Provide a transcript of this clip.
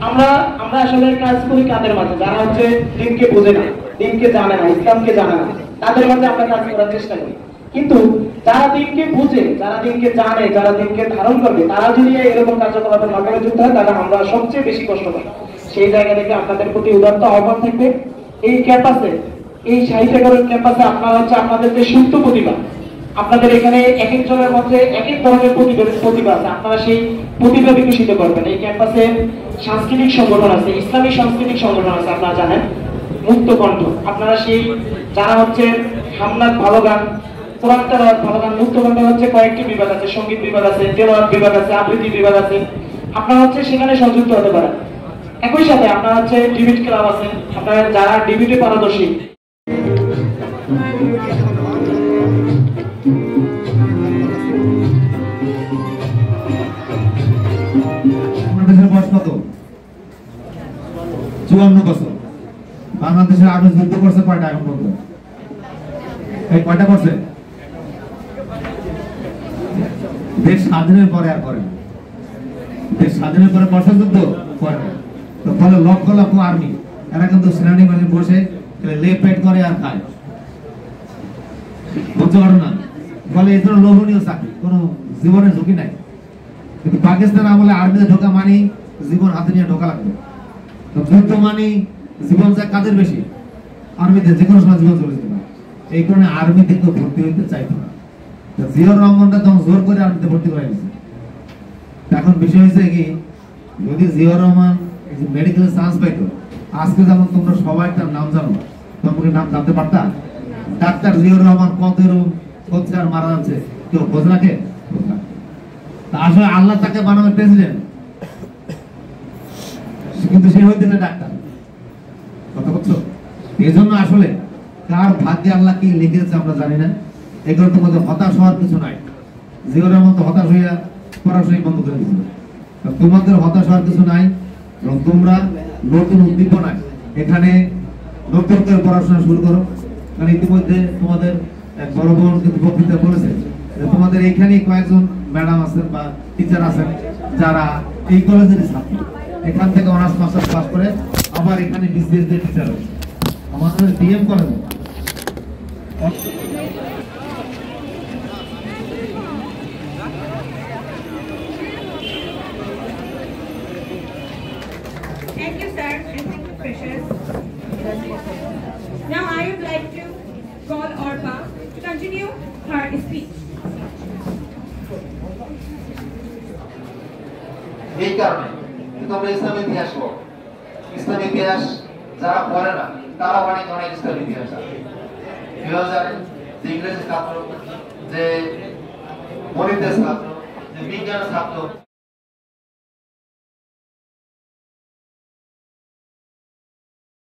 আমরা আমরা আসলে কাজ করি কাদের মাঝে, যারা হচ্ছে দিনকে বোঝে না, দিনকে জানে না, ইসলামকে জানে না, তাদের মাঝে আমরা কাজ করার চেষ্টা করি। কিন্তু যারা দিনকে বুঝে, যারা দিনকে জানে, যারা দিনকে ধারণ করবে, তারা যদি এরকম কার্যকলাপের মাধ্যমে যুক্ত হয়, তাহলে আমরা সবচেয়ে বেশি কষ্ট পাই। সেই জায়গা থেকে আপনাদের প্রতি উদাত্ত আহ্বান থাকবে, এই ক্যাম্পাসে, এই সাহিত্যকরণ ক্যাম্পাসে আপনারা হচ্ছে আপনাদের যে সুপ্ত প্রতিভা, আপনাদের এখানে এক একজনের মধ্যে এক এক ধরনের প্রতিভা আছে, আপনারা সেই প্রতিভা বিকশিত করবেন। এই ক্যাম্পাসে সাংস্কৃতিক সংগঠন আছে, ইসলামী সাংস্কৃতিক সংগঠন আছে, আপনারা জানেন, মুক্ত কণ্ঠ। আপনারা সেই যারা হচ্ছে হামনাত ভালো গান, কোরআন তেলাওয়াত ভালো গান, মুক্ত কণ্ঠ হচ্ছে কয়েকটি বিভাগ আছে, সঙ্গীত বিভাগ আছে, তেলাওয়াত বিভাগ আছে, আবৃত্তি বিভাগ আছে, আপনারা হচ্ছে সেখানে সংযুক্ত হতে পারেন। একই সাথে আপনারা হচ্ছে ডিবেট ক্লাব আছে, আপনারা যারা ডিবেটে পারদর্শী, বয়স কত? 54 বছর। বাংলাদেশের আর্মি যুদ্ধ করছে কয়টা এখন পর্যন্ত? এই কয়টা করছে? দেশ স্বাধীনের পরে আর করে না। দেশ স্বাধীনের পরে করছে যুদ্ধ করে না। তো ফলে লক্ষ লক্ষ আর্মি এরা কিন্তু শ্রেণী মানে বসে লেপ পেট করে আর খায়, বুঝতে পারো না? ফলে এই ধরনের লোভনীয় চাকরি, কোনো জীবনের ঝুঁকি নাই। কিন্তু পাকিস্তান আমলে আর্মিতে ঢোকা মানি জীবন হাতে নিয়ে ঢোকা লাগবে। তো যুদ্ধ মানি জীবন যায় কাদের বেশি? আর্মিতে যে কোনো সময় জীবন চলে যেতে পারে। এই কারণে আর্মিতে কেউ ভর্তি হইতে চাইতো না। জিয়াউর রহমানটা তখন জোর করে আর্মিতে ভর্তি করে দিয়েছে। এখন বিষয় হয়েছে কি, যদি জিয়াউর রহমান মেডিকেল চান্স পাইতো, আজকে যেমন তোমরা সবাই তার নাম জানো, তোমাকে নাম জানতে পারতা? ডাক্তার জিয়াউর রহমান কত এরকম হচ্ছে আর মারা যাচ্ছে, কেউ খোঁজ রাখে? আসলে আল্লাহ তাকে বানাবে প্রেসিডেন্ট, কিন্তু সে হইতে ডাক্তার। কথা বলছো? এই জন্য আসলে কার ভাগ্যে আল্লাহ কি লিখেছে আমরা জানি না। এগুলো তোমাদের হতাশ হওয়ার কিছু নাই। জিয়াউর মতো হতাশ হইয়া পড়াশোনা বন্ধ করে দিয়েছিল, তোমাদের হতাশ হওয়ার কিছু নাই। এবং তোমরা নতুন উদ্দীপনায় এখানে নতুন করে পড়াশোনা শুরু করো। কারণ ইতিমধ্যে তোমাদের বড় বোন কিন্তু বক্তৃতা করেছে, তোমাদের এখানে কয়েকজন ম্যাডাম আছেন বা টিচার আছেন যারা এই কলেজের ছাত্র, এখান থেকে অনার্স মাস্টার্স পাস করে আবার এখানে বিসিএস এর টিচার হয়েছে আমাদের ডিএম কলেজে। Thank you, sir, and thank you, Precious. Now I would like to call Orpa to continue her speech. এই কারণে তোমরা ইসলামের ইতিহাস পড়ো। ইসলামের ইতিহাস যারা পড়ে না তারা অনেক অনেক ইসলামের ইতিহাস জানে। কেউ জানে যে ইংরেজি ছাত্র, যে গণিতের ছাত্র, যে বিজ্ঞানের ছাত্র,